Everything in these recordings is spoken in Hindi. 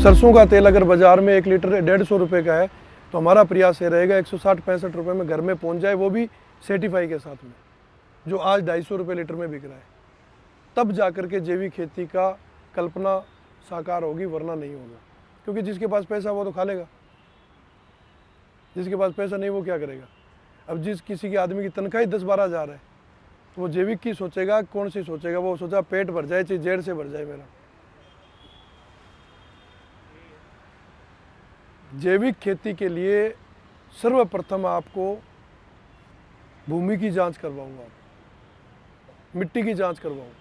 सरसों का तेल अगर बाज़ार में 1 लीटर 150 रुपये का है तो हमारा प्रयास ये रहेगा 160-65 रुपये में घर में पहुंच जाए, वो भी सर्टिफाई के साथ में, जो आज 250 रुपये लीटर में बिक रहा है। तब जा कर के जैविक खेती का कल्पना साकार होगी, वरना नहीं होगा। क्योंकि जिसके पास पैसा वो तो खा लेगा, जिसके पास पैसा नहीं वो क्या करेगा। अब जिस किसी के आदमी की तनख्वाह ही 10-12 हज़ार है तो वो जैविक की सोचेगा, कौन सी सोचेगा? वो सोचा पेट भर जाए, चाहे जेड़ से भर जाए मेरा। जैविक खेती के लिए सर्वप्रथम आपको भूमि की जांच करवाऊंगा, मिट्टी की जांच करवाऊंगा।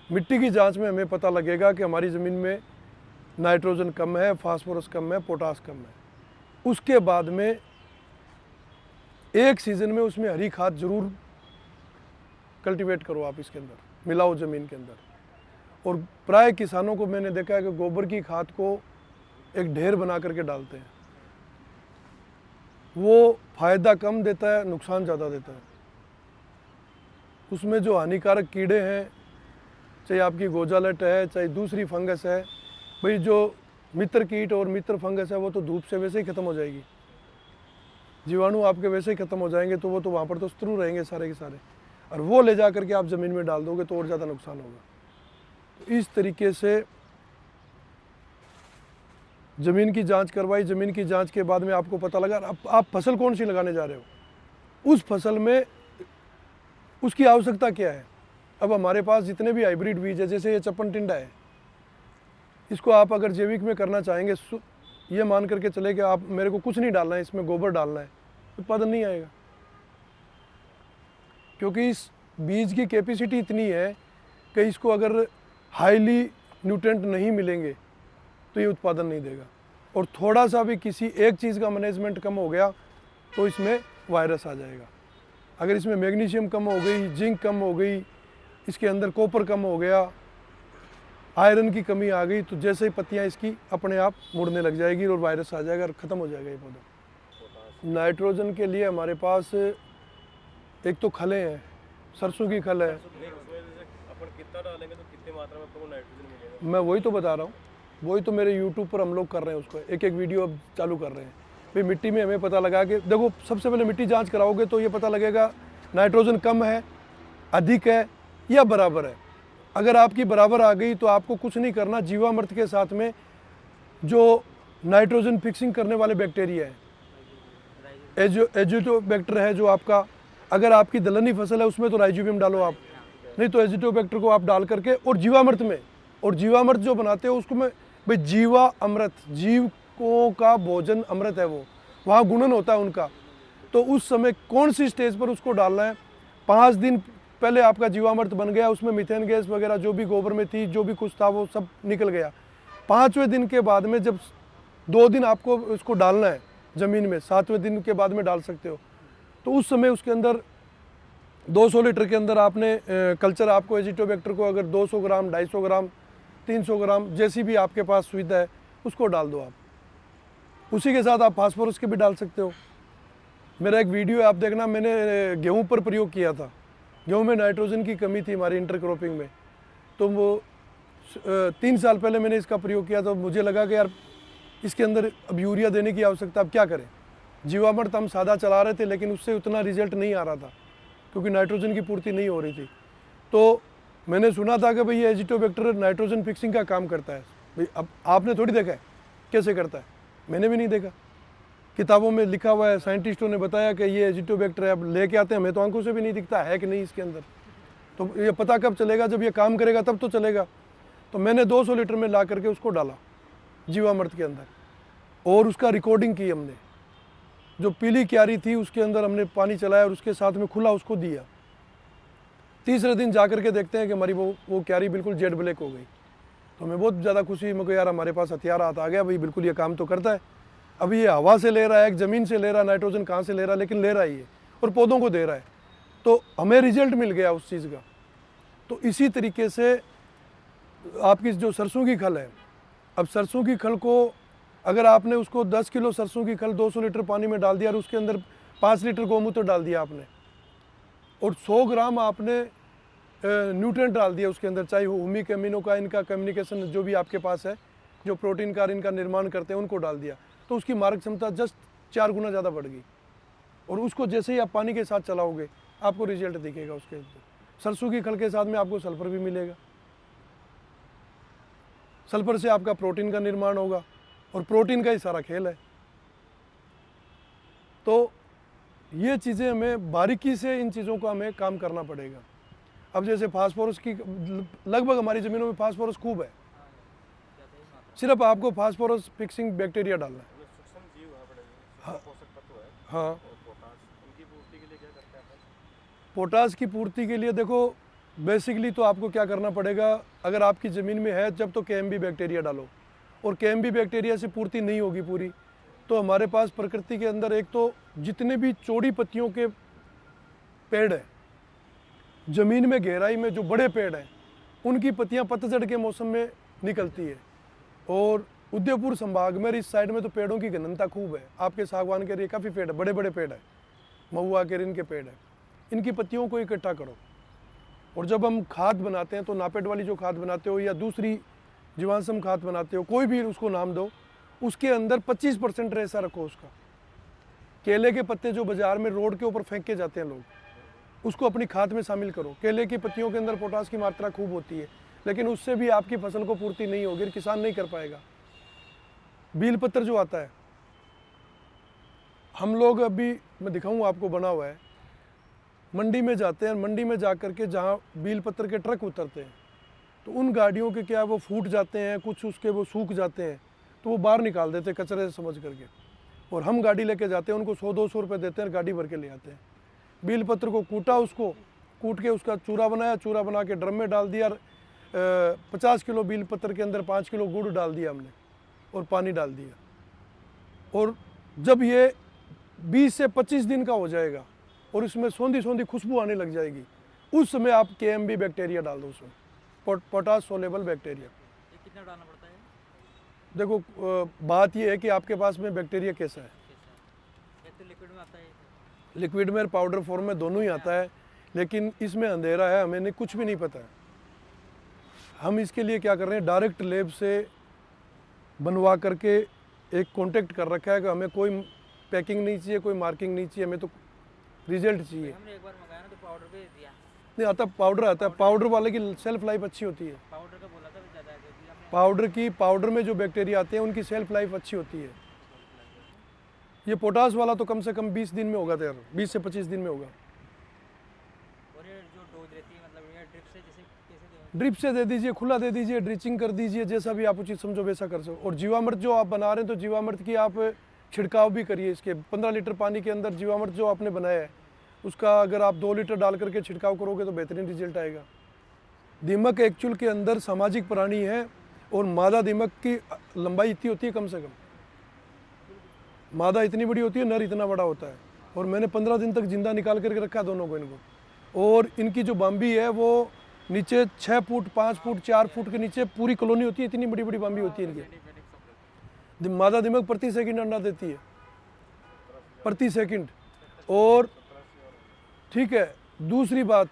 मिट्टी की जांच में हमें पता लगेगा कि हमारी ज़मीन में नाइट्रोजन कम है, फास्फोरस कम है, पोटास कम है। उसके बाद में एक सीज़न में उसमें हरी खाद जरूर कल्टीवेट करो, आप इसके अंदर मिलाओ ज़मीन के अंदर। और प्राय किसानों को मैंने देखा है कि गोबर की खाद को एक ढेर बना करके डालते हैं। वो फायदा कम देता है, नुकसान ज़्यादा देता है। उसमें जो हानिकारक कीड़े हैं, चाहे आपकी गोजालट है, चाहे दूसरी फंगस है, भाई जो मित्र कीट और मित्र फंगस है वो तो धूप से वैसे ही ख़त्म हो जाएगी, जीवाणु आपके वैसे ही ख़त्म हो जाएंगे, तो वो तो वहाँ पर तो शत्रु रहेंगे सारे के सारे। और वो ले जा करके आप ज़मीन में डाल दोगे तो और ज़्यादा नुकसान होगा। तो इस तरीके से ज़मीन की जांच करवाई। ज़मीन की जांच के बाद में आपको पता लगा अब आप फसल कौन सी लगाने जा रहे हो, उस फसल में उसकी आवश्यकता क्या है। अब हमारे पास जितने भी हाइब्रिड बीज है, जैसे ये चप्पन टिंडा है, इसको आप अगर जैविक में करना चाहेंगे, ये मान करके चले कि आप मेरे को कुछ नहीं डालना है, इसमें गोबर डालना है, उत्पादन नहीं आएगा। क्योंकि इस बीज की कैपेसिटी इतनी है कि इसको अगर हाईली न्यूट्रेंट नहीं मिलेंगे तो ये उत्पादन नहीं देगा। और थोड़ा सा भी किसी एक चीज़ का मैनेजमेंट कम हो गया तो इसमें वायरस आ जाएगा। अगर इसमें मैग्नीशियम कम हो गई, जिंक कम हो गई, इसके अंदर कॉपर कम हो गया, आयरन की कमी आ गई, तो जैसे ही पत्तियां इसकी अपने आप मुड़ने लग जाएगी और वायरस आ जाएगा और ख़त्म हो जाएगा ये पौधा। नाइट्रोजन के लिए हमारे पास एक तो खलें हैं, सरसों की खल है। अपन कितना डालेंगे तो कितनी मात्रा में आपको नाइट्रोजन मिलेगा? मैं वही तो बता रहा हूँ, वही तो मेरे यूट्यूब पर हम लोग कर रहे हैं, उसको एक एक वीडियो अब चालू कर रहे हैं। भाई मिट्टी में हमें पता लगा कि देखो, सबसे पहले मिट्टी जांच कराओगे तो ये पता लगेगा नाइट्रोजन कम है, अधिक है या बराबर है। अगर आपकी बराबर आ गई तो आपको कुछ नहीं करना, जीवामृत के साथ में जो नाइट्रोजन फिक्सिंग करने वाले बैक्टीरिया है, एजिटोबैक्टर है जो आपका, अगर आपकी दलहनी फसल है उसमें तो राइजोबियम डालो आप, नहीं तो एजिटोबैक्टर को आप डाल करके, और जीवामृत में, और जीवामृत जो बनाते हो उसको में भाई जीवा अमृत, जीवों का भोजन अमृत है वो, वहाँ गुणन होता है उनका। तो उस समय कौन सी स्टेज पर उसको डालना है, 5 दिन पहले आपका जीवामृत बन गया, उसमें मीथेन गैस वगैरह जो भी गोबर में थी, जो भी कुछ था वो सब निकल गया। 5वें दिन के बाद में, जब 2 दिन आपको उसको डालना है ज़मीन में, 7वें दिन के बाद में डाल सकते हो, तो उस समय उसके अंदर 200 लीटर के अंदर आपने कल्चर, आपको एजिटोबैक्टर को अगर 200 ग्राम, 250 ग्राम, 300 ग्राम, जैसी भी आपके पास सुविधा है उसको डाल दो आप। उसी के साथ आप फास्फोरस के भी डाल सकते हो। मेरा एक वीडियो है, आप देखना, मैंने गेहूं पर प्रयोग किया था। गेहूं में नाइट्रोजन की कमी थी हमारी इंटरक्रॉपिंग में, तो वो 3 साल पहले मैंने इसका प्रयोग किया, तो मुझे लगा कि यार इसके अंदर अब यूरिया देने की आवश्यकता, अब क्या करें। जीवामृत हम सादा चला रहे थे लेकिन उससे उतना रिजल्ट नहीं आ रहा था क्योंकि नाइट्रोजन की पूर्ति नहीं हो रही थी। तो मैंने सुना था कि भाई ये एजिटोबैक्टर नाइट्रोजन फिक्सिंग का काम करता है। भाई अब आपने थोड़ी देखा है कैसे करता है, मैंने भी नहीं देखा, किताबों में लिखा हुआ है, साइंटिस्टों ने बताया कि ये एजिटोबैक्टर है, अब लेके आते हैं, हमें तो आंखों से भी नहीं दिखता है कि नहीं इसके अंदर। तो ये पता कब चलेगा, जब ये काम करेगा तब तो चलेगा। तो मैंने 200 लीटर में ला करके उसको डाला जीवामृत के अंदर, और उसका रिकॉर्डिंग की हमने। जो पीली क्यारी थी उसके अंदर हमने पानी चलाया और उसके साथ में खुला उसको दिया। तीसरे दिन जा करके देखते हैं कि हमारी वो क्यारी बिल्कुल जेड ब्लैक हो गई। तो हमें बहुत ज़्यादा खुशी, मेरे को यार हमारे पास हथियार हाथ आ गया भाई, बिल्कुल ये काम तो करता है। अभी ये हवा से ले रहा है, एक ज़मीन से ले रहा है, नाइट्रोजन कहाँ से ले रहा है, लेकिन ले रहा ही है और पौधों को दे रहा है, तो हमें रिजल्ट मिल गया उस चीज़ का। तो इसी तरीके से आपकी जो सरसों की खल है, अब सरसों की खल को अगर आपने उसको 10 किलो सरसों की खल 200 लीटर पानी में डाल दिया और उसके अंदर 5 लीटर गोमूत्र डाल दिया आपने, और 100 ग्राम आपने न्यूट्रिएंट डाल दिया उसके अंदर, चाहे ह्यूमिक एमिनो का, इनका कम्युनिकेशन जो भी आपके पास है, जो प्रोटीन कार इनका निर्माण करते हैं उनको डाल दिया, तो उसकी मारक क्षमता जस्ट 4 गुना ज़्यादा बढ़ गई। और उसको जैसे ही आप पानी के साथ चलाओगे आपको रिजल्ट दिखेगा उसके अंदर। सरसों की खल के साथ में आपको सल्फर भी मिलेगा, सल्फर से आपका प्रोटीन का निर्माण होगा और प्रोटीन का ही सारा खेल है। तो ये चीज़ें हमें बारीकी से इन चीज़ों का हमें काम करना पड़ेगा। अब जैसे फास्फोरस की लगभग हमारी ज़मीनों में फास्फोरस खूब है, सिर्फ आपको फास्फोरस फिक्सिंग बैक्टीरिया डालना है। सूक्ष्म जीव है बड़े, पोषक तत्व है। हाँ, और पोटाश उनकी पूर्ति के लिए क्या करते हैं आप? पोटास की पूर्ति के लिए देखो बेसिकली तो आपको क्या करना पड़ेगा, अगर आपकी ज़मीन में है जब तो केएमबी बैक्टीरिया डालो, और केएमबी बैक्टीरिया से पूर्ति नहीं होगी पूरी, तो हमारे पास प्रकृति के अंदर एक तो जितने भी चौड़ी पत्तियों के पेड़ हैं, ज़मीन में गहराई में जो बड़े पेड़ हैं उनकी पत्तियां पतझड़ के मौसम में निकलती है। और उदयपुर संभाग में इस साइड में तो पेड़ों की घनता खूब है, आपके सागवान के लिए काफ़ी पेड़ है, बड़े बड़े पेड़ है, महुआ के रिन के पेड़ है। इनकी पत्तियों को इकट्ठा करो, और जब हम खाद बनाते हैं तो नापेड वाली जो खाद बनाते हो या दूसरी जीवाश्म खाद बनाते हो, कोई भी उसको नाम दो, उसके अंदर 25% रेसा रखो उसका। केले के पत्ते जो बाजार में रोड के ऊपर फेंक के जाते हैं लोग, उसको अपनी खाद में शामिल करो। केले की पत्तियों के अंदर पोटास की मात्रा खूब होती है, लेकिन उससे भी आपकी फसल को पूर्ति नहीं होगी, किसान नहीं कर पाएगा। बील पत्र जो आता है, हम लोग अभी मैं दिखाऊं आपको, बना हुआ है, मंडी में जाते हैं, मंडी में जा कर के जहाँ बील पत्र के ट्रक उतरते हैं तो उन गाड़ियों के क्या वो फूट जाते हैं, कुछ उसके वो सूख जाते हैं, तो वो बाहर निकाल देते हैं कचरे समझ करके, और हम गाड़ी लेके जाते हैं, उनको 100-200 रुपये देते हैं, गाड़ी भर के ले आते हैं। बील पत्र को कूटा, उसको कूट के उसका चूरा बनाया, चूरा बना के ड्रम में डाल दिया, 50 किलो बील पत्र के अंदर 5 किलो गुड़ डाल दिया हमने और पानी डाल दिया, और जब ये 20 से 25 दिन का हो जाएगा और इसमें सौंधी सौंधी खुशबू आने लग जाएगी, उस समय आप केएमबी बैक्टीरिया डाल दो उसमें, पोटाश सोलेबल बैक्टीरिया। ये कितना डालना पड़ता है? देखो बात ये है कि आपके पास में बैक्टीरिया कैसा है। एक तो लिक्विड में आता है, लिक्विड में पाउडर फॉर्म में दोनों ही आता है, लेकिन इसमें अंधेरा है, हमें कुछ भी नहीं पता है। हम इसके लिए क्या कर रहे हैं, डायरेक्ट लैब से बनवा करके एक कॉन्टेक्ट कर रखा है कि हमें कोई पैकिंग नहीं चाहिए, कोई मार्किंग नहीं चाहिए, हमें तो रिजल्ट चाहिए। हमने एक बार मंगाया ना तो पाउडर भेज दिया। नहीं आता, पाउडर आता है, पाउडर वाले की सेल्फ लाइफ अच्छी होती है। पाउडर का बोला था ज़्यादा है, क्योंकि हमने पाउडर में जो बैक्टीरिया आते हैं उनकी सेल्फ लाइफ अच्छी होती है। ये पोटास वाला तो कम से कम 20 दिन में होगा तैयार, 20 से 25 दिन में होगा। और ये जो डोज रहती है, मतलब ये ड्रिप से जैसे कैसे दें? ड्रिप से दे दीजिए, खुला दे दीजिए, ड्रिचिंग कर दीजिए, जैसा भी आप उचित समझो वैसा कर सको। और जीवामृत जो आप बना रहे हैं तो जीवामृत की आप छिड़काव भी करिए। इसके 15 लीटर पानी के अंदर जीवामृत जो आपने बनाया है उसका अगर आप 2 लीटर डाल करके छिड़काव करोगे तो बेहतरीन रिजल्ट आएगा। दीमक एक्चुअल के अंदर सामाजिक प्राणी है, और मादा दीमक की लंबाई इतनी होती है, कम से कम मादा इतनी बड़ी होती है, नर इतना बड़ा होता है। और मैंने 15 दिन तक जिंदा निकाल करके रखा दोनों को इनको। और इनकी जो बाम्बी है वो नीचे 6 फुट 5 फुट 4 फुट के नीचे पूरी कॉलोनी होती है, इतनी बड़ी बड़ी बाम्बी होती है इनकी। मादा दीमक प्रति सेकंड अंडा देती है, प्रति सेकंड। और ठीक है, दूसरी बात,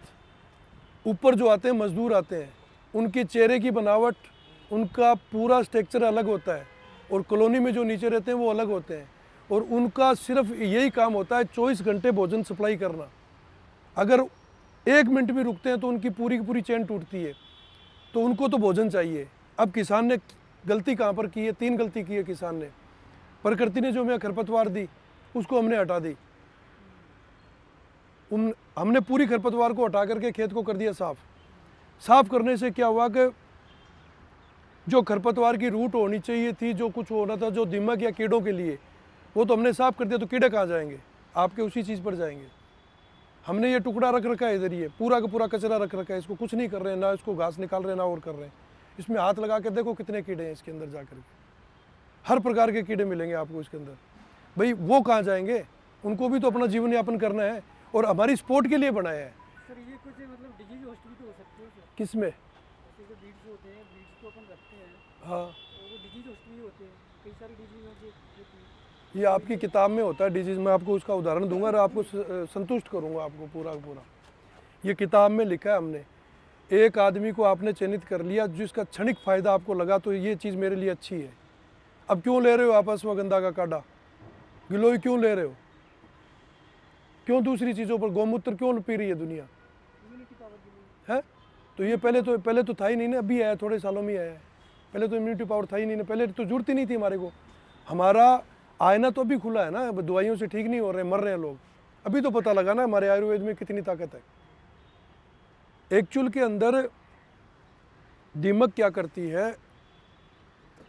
ऊपर जो आते हैं मजदूर आते हैं, उनके चेहरे की बनावट, उनका पूरा स्ट्रक्चर अलग होता है, और कॉलोनी में जो नीचे रहते हैं वो अलग होते हैं, और उनका सिर्फ यही काम होता है 24 घंटे भोजन सप्लाई करना। अगर 1 मिनट भी रुकते हैं तो उनकी पूरी की पूरी चेन टूटती है, तो उनको तो भोजन चाहिए। अब किसान ने गलती कहाँ पर की है, 3 गलती की है किसान ने। प्रकृति ने जो हमें खरपतवार दी उसको हमने हटा दी, हमने पूरी खरपतवार को हटा करके खेत को कर दिया साफ। साफ करने से क्या हुआ कि जो खरपतवार की रूट होनी चाहिए थी, जो कुछ होना था जो दीमक या कीड़ों के लिए, वो तो हमने साफ कर दिया। तो कीड़े कहाँ जाएंगे, आपके उसी चीज़ पर जाएंगे। हमने ये टुकड़ा रख रखा है इधर, ये पूरा का पूरा कचरा रख रखा है, इसको कुछ नहीं कर रहे हैं, ना इसको घास निकाल रहे हैं, ना और कर रहे हैं। इसमें हाथ लगा के देखो कितने कीड़े हैं इसके अंदर जा कर के, हर प्रकार के कीड़े मिलेंगे आपको इसके अंदर। भाई वो कहाँ जाएंगे, उनको भी तो अपना जीवन यापन करना है, और हमारी स्पोर्ट के लिए बनाया है। सर ये कुछ मतलब डिजीज होस्ट भी तो हो सकती है सर? किसमें? जैसे जो बीड्स होते हैं, बीड्स को अपन रखते हैं, हाँ, तो वो डिजीज होस्ट भी होते हैं, कई सारी डिजीज होती है। ये आपकी किताब में होता है डिजीज़। मैं आपको उसका उदाहरण दूंगा और आपको संतुष्ट करूंगा आपको पूरा का पूरा। ये किताब में लिखा है हमने एक आदमी को आपने चयनित कर लिया जिसका क्षणिक फायदा आपको लगा तो ये चीज़ मेरे लिए अच्छी है, अब क्यों ले रहे हो आप अश्वगंधा का काढ़ा, गिलोय क्यों ले रहे हो, क्यों दूसरी चीज़ों पर गौमूत्र क्यों पी रही है दुनिया है? तो ये पहले तो था ही नहीं ना, अभी आया, थोड़े सालों में आया है, पहले तो इम्यूनिटी पावर था ही नहीं ना, पहले तो जरूरत ही नहीं थी हमारे को। हमारा आईना तो अभी खुला है ना, दवाइयों से ठीक नहीं हो रहे, मर रहे हैं लोग, अभी तो पता लगा ना हमारे आयुर्वेद में कितनी ताकत है। एक चूल के अंदर दीमक क्या करती है,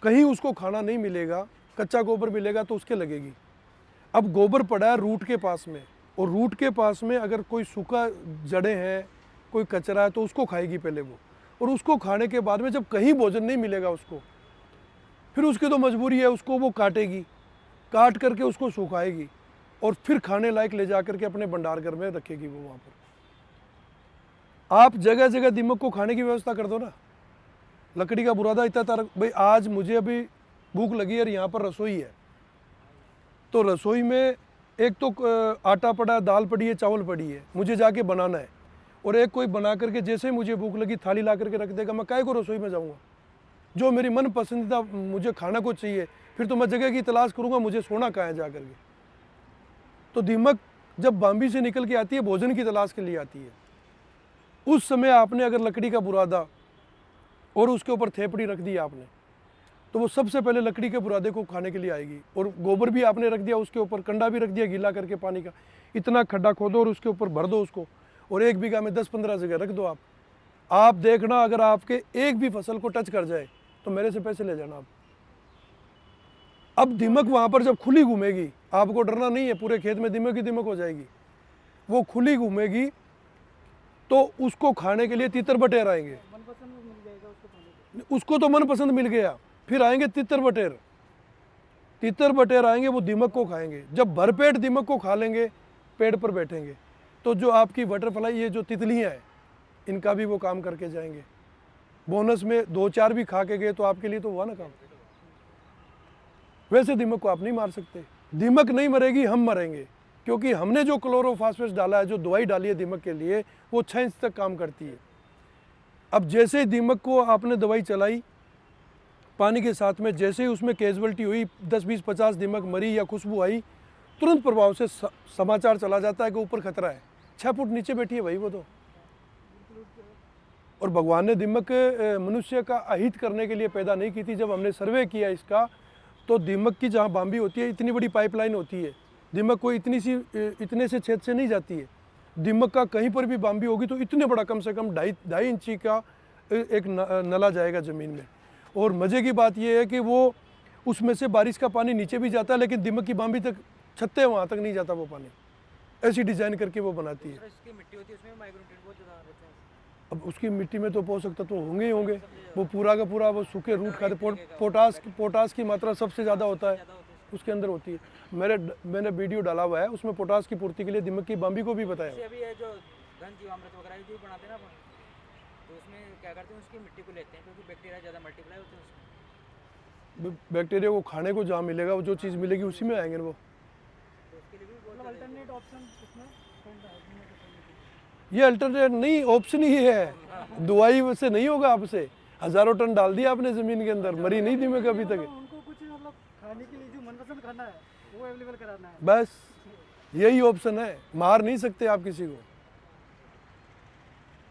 कहीं उसको खाना नहीं मिलेगा, कच्चा गोबर मिलेगा तो उसके लगेगी। अब गोबर पड़ा है रूट के पास में, और रूट के पास में अगर कोई सूखा जड़ें हैं, कोई कचरा है तो उसको खाएगी पहले वो, और उसको खाने के बाद में जब कहीं भोजन नहीं मिलेगा उसको, फिर उसकी तो मजबूरी है, उसको वो काटेगी, काट करके उसको सुखाएगी और फिर खाने लायक ले जा करके अपने भंडार घर में रखेगी वो वहाँ पर। आप जगह जगह दीमक को खाने की व्यवस्था कर दो ना। लकड़ी का बुरादा इतना था भाई, आज मुझे अभी भूख लगी है और यहाँ पर रसोई है, तो रसोई में एक तो आटा पड़ा है, दाल पड़ी है, चावल पड़ी है, मुझे जाके बनाना है, और एक कोई बना करके जैसे ही मुझे भूख लगी थाली ला करके रख देगा, मैं काहे को रसोई में जाऊँगा? जो मेरी मन पसंदीदा मुझे खाना को चाहिए, फिर तो मैं जगह की तलाश करूँगा, मुझे सोना कहाँ है जा करके। तो दीमक जब बाम्बी से निकल के आती है, भोजन की तलाश के लिए आती है। उस समय आपने अगर लकड़ी का बुरादा और उसके ऊपर थेपड़ी रख दी आपने, तो वो सबसे पहले लकड़ी के बुरादे को खाने के लिए आएगी। और गोबर भी आपने रख दिया उसके ऊपर, कंडा भी रख दिया गीला करके पानी का, इतना खड्डा खोदो और उसके ऊपर भर दो उसको, और 1 बीघा में 10-15 जगह रख दो आप देखना अगर आपके एक भी फसल को टच कर जाए तो मेरे से पैसे ले जाना आप। अब दीमक वहाँ पर जब खुली घूमेगी, आपको डरना नहीं है, पूरे खेत में दीमक ही दीमक हो जाएगी। वो खुली घूमेगी तो उसको खाने के लिए तीतर बटेर आएंगे, उसको तो मनपसंद मिल गया, फिर आएंगे तीतर बटेर आएंगे, वो दीमक को खाएंगे। जब भरपेट दीमक को खा लेंगे, पेड़ पर बैठेंगे, तो जो आपकी बटरफ्लाई, ये जो तितलियाँ हैं, इनका भी वो काम करके जाएंगे। बोनस में 2-4 भी खा के गए तो आपके लिए तो हुआ ना काम। वैसे दीमक को आप नहीं मार सकते, दीमक नहीं मरेगी, हम मरेंगे, क्योंकि हमने जो क्लोरोफॉस्फेट डाला है, जो दवाई डाली है दीमक के लिए, वो 6 इंच तक काम करती है। अब जैसे ही दीमक को आपने दवाई चलाई पानी के साथ में, जैसे ही उसमें कैजुअलिटी हुई, 10-20-50 दीमक मरी या खुशबू आई, तुरंत प्रभाव से समाचार चला जाता है कि ऊपर खतरा है, 6 फुट नीचे बैठी है भाई वो तो। और भगवान ने दीमक मनुष्य का अहित करने के लिए पैदा नहीं की थी। जब हमने सर्वे किया इसका, तो दीमक की जहाँ बाम्बी होती है, इतनी बड़ी पाइपलाइन होती है, दीमक कोई इतने से छेद से नहीं जाती है। दीमक का कहीं पर भी बाम्बी होगी तो इतने बड़ा, कम से कम 2.5 इंची का एक नला जाएगा ज़मीन में। और मज़े की बात यह है कि वो उसमें से बारिश का पानी नीचे भी जाता है, लेकिन दीमक की बाम्बी तक, छत्ते वहाँ तक नहीं जाता वो पानी। ऐसी डिज़ाइन करके वो बनाती है। इसकी मिट्टी होती है, उसमें माइक्रोन्यूट्रिएंट बहुत ज़्यादा रहते हैं। अब उसकी मिट्टी में तो पोषक तत्व तो होंगे ही होंगे, वो पूरा का पूरा वो सूखे रूट खाते, पोटास की मात्रा सबसे ज़्यादा होता है उसके अंदर होती है। मैंने वीडियो डाला हुआ है, उसमें पोटास की पूर्ति के लिए दीमक की बाम्बी को भी बताया। जैसे अभी ये जो घन जीवामृत वगैरह जो बनाते हैं ना अपन, तो उसमें क्या करते हैं, उसकी मिट्टी को लेते हैं, क्योंकि बैक्टीरिया ज़्यादा मल्टीप्लाई होते हैं उसमें। बैक्टीरिया को खाने को जहाँ मिलेगा, वो जो चीज़ मिलेगी उसी में आएंगे वो। तो उसके लिए भी बहुत अल्टरनेट ऑप्शन इसमें ये अल्टरनेट नहीं, ऑप्शन ही है। दवाई से नहीं होगा आपसे, हज़ारों टन डाल दिया आपने ज़मीन के अंदर, मरी नहीं दीमक अभी तक। उनको कुछ मतलब खाने के लिए जो मनपसंद खाना है वो अवेलेबल कराना है, बस यही ऑप्शन है, मार नहीं सकते आप किसी को।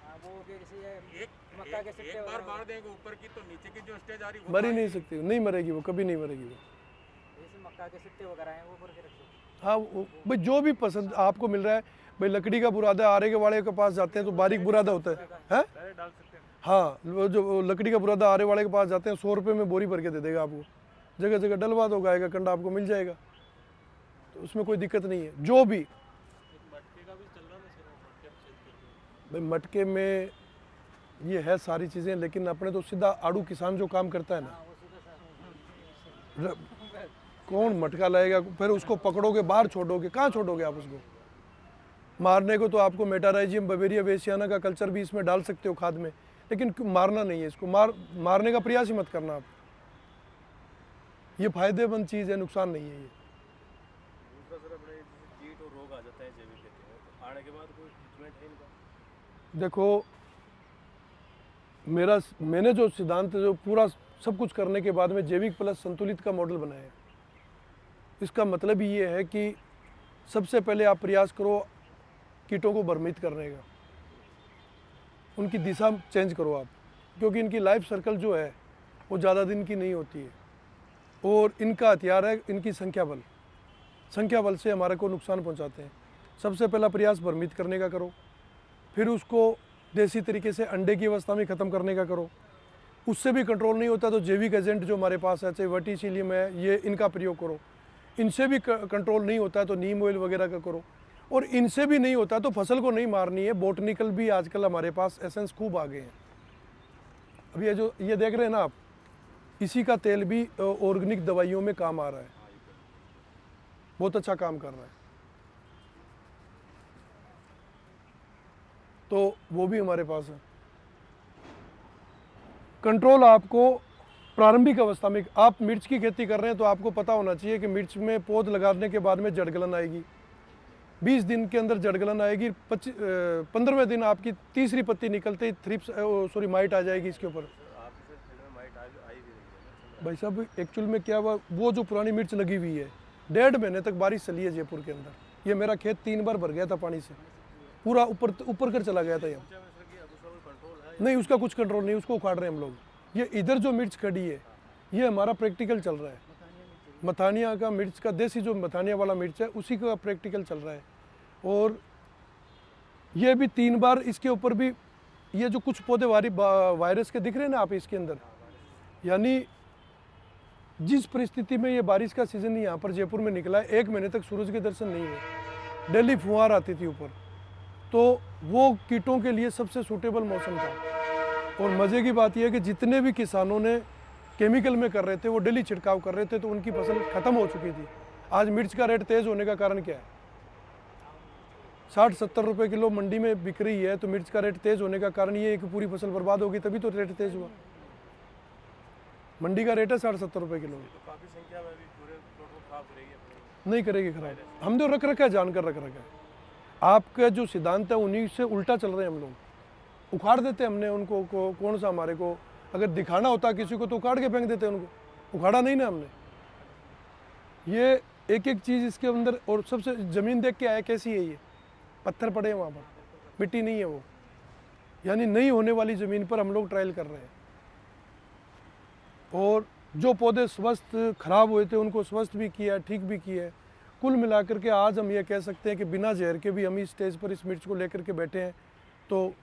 हाँ, वो हो गया जैसे ये मक्का के सिट्टे बार वगैरह मार देंगे ऊपर की तो नीचे की जो स्टेज आ रही है मर ही नहीं सकती, नहीं मरेगी वो, कभी नहीं मरेगी वो। जैसे मक्का के सिट्टे वगैरह हैं, वो भर के रखो। हाँ भाई, जो भी पसंद आपको मिल रहा है भाई। लकड़ी का बुरादा आरे के वाले के पास जाते हैं तो बारीक बुरादा होता है, हैं? डाल सकते हैं। हाँ, वो जो लकड़ी का बुरादा आरे वाले के पास जाते हैं, 100 रुपये में बोरी भर के दे देगा आपको, जगह जगह डलवा दो, गाय का कंडा आपको मिल जाएगा, तो उसमें कोई दिक्कत नहीं है। जो भी मटके का भी चल रहा है, भाई मटके में ये है सारी चीज़ें, लेकिन अपने तो सीधा आड़ू किसान जो काम करता है ना, कौन मटका लाएगा, फिर उसको पकड़ोगे, बाहर छोड़ोगे, कहाँ छोड़ोगे आप उसको? मारने को तो आपको मेटाराइजियम, बवेरिया वेसियाना का कल्चर भी इसमें डाल सकते हो खाद में, लेकिन मारना नहीं है इसको, मारने का प्रयास ही मत करना आप। ये फायदेमंद चीज़ है, नुकसान नहीं है ये। दूसरा सर अपने जैसे कीट और रोग आ जाता है जैविक खेती में, तो आने के बाद कोई ट्रीटमेंट है इनका? देखो, मैंने जो सिद्धांत जो पूरा सब कुछ करने के बाद में जैविक प्लस संतुलित का मॉडल बनाया है। इसका मतलब ये है कि सबसे पहले आप प्रयास करो कीटों को भ्रमित करने का, उनकी दिशा चेंज करो आप, क्योंकि इनकी लाइफ सर्कल जो है वो ज़्यादा दिन की नहीं होती है और इनका हथियार है इनकी संख्या बल से हमारे को नुकसान पहुंचाते हैं। सबसे पहला प्रयास भ्रमित करने का करो, फिर उसको देसी तरीके से अंडे की अवस्था में ख़त्म करने का करो। उससे भी कंट्रोल नहीं होता तो जैविक एजेंट जो हमारे पास है, चाहे वर्टिसिलियम है, ये इनका प्रयोग करो। इनसे भी कंट्रोल नहीं होता है तो नीम ऑयल वगैरह का करो, और इनसे भी नहीं होता तो फसल को नहीं मारनी है। बोटनिकल भी आजकल हमारे पास एसेंस खूब आ गए हैं। अब ये जो ये देख रहे हैं ना आप, इसी का तेल भी ऑर्गेनिक दवाइयों में काम आ रहा है, बहुत अच्छा काम कर रहा है, तो वो भी हमारे पास है। कंट्रोल आपको प्रारंभिक अवस्था में, आप मिर्च की खेती कर रहे हैं तो आपको पता होना चाहिए कि मिर्च में पौध लगाने के बाद में जड़गलन आएगी, 20 दिन के अंदर जड़गलन आएगी, 15वें दिन आपकी तीसरी पत्ती निकलते ही थ्रिप्स माइट आ जाएगी इसके ऊपर। भाई साहब एक्चुअल में क्या हुआ, वो जो पुरानी मिर्च लगी हुई है, 1.5 महीने तक बारिश चली है जयपुर के अंदर। ये मेरा खेत 3 बार भर गया था पानी से, पूरा ऊपर कर चला गया था ये। नहीं, उसका कुछ कंट्रोल नहीं, उसको उखाड़ रहे हैं हम लोग। ये इधर जो मिर्च खड़ी है ये हमारा प्रैक्टिकल चल रहा है, मथानिया का मिर्च का, देसी जो मथानिया वाला मिर्च है उसी का प्रैक्टिकल चल रहा है। और ये भी 3 बार इसके ऊपर भी ये जो कुछ पौधे वायरस के दिख रहे हैं ना आप इसके अंदर, यानी जिस परिस्थिति में ये बारिश का सीज़न यहाँ पर जयपुर में निकला है, 1 महीने तक सूरज के दर्शन नहीं हुए, डेली फुहार आती थी ऊपर, तो वो कीटों के लिए सबसे सूटेबल मौसम था। और मज़े की बात यह है कि जितने भी किसानों ने केमिकल में कर रहे थे वो डेली छिड़काव कर रहे थे, तो उनकी फसल ख़त्म हो चुकी थी। आज मिर्च का रेट तेज़ होने का कारण क्या है? 60-70 रुपये किलो मंडी में बिक रही है, तो मिर्च का रेट तेज़ होने का कारण ये है कि पूरी फसल बर्बाद होगी, तभी तो रेट तेज़ हुआ। मंडी का रेट है 60-70 रुपये किलो। तो काफी संख्या में भी पूरे प्लॉट को खराब करेगी अपनी। नहीं करेगी खराब, हम जो रख रखा है जानकर रख रखा है। आपका जो सिद्धांत है उन्हीं से उल्टा चल रहे हैं हम लोग, उखाड़ देते हमने उनको कौन सा हमारे को अगर दिखाना होता किसी को तो उखाड़ के फेंक देते उनको, उखाड़ा नहीं ना हमने। ये एक एक चीज़ इसके अंदर, और सबसे ज़मीन देख के आया कैसी है, ये पत्थर पड़े हैं वहाँ पर, मिट्टी नहीं है वो, यानी नहीं होने वाली ज़मीन पर हम लोग ट्रायल कर रहे हैं। और जो पौधे स्वस्थ खराब हुए थे उनको स्वस्थ भी किया, ठीक भी किया। कुल मिलाकर के आज हम ये कह सकते हैं कि बिना जहर के भी हम इस स्टेज पर इस मिर्च को लेकर के बैठे हैं, तो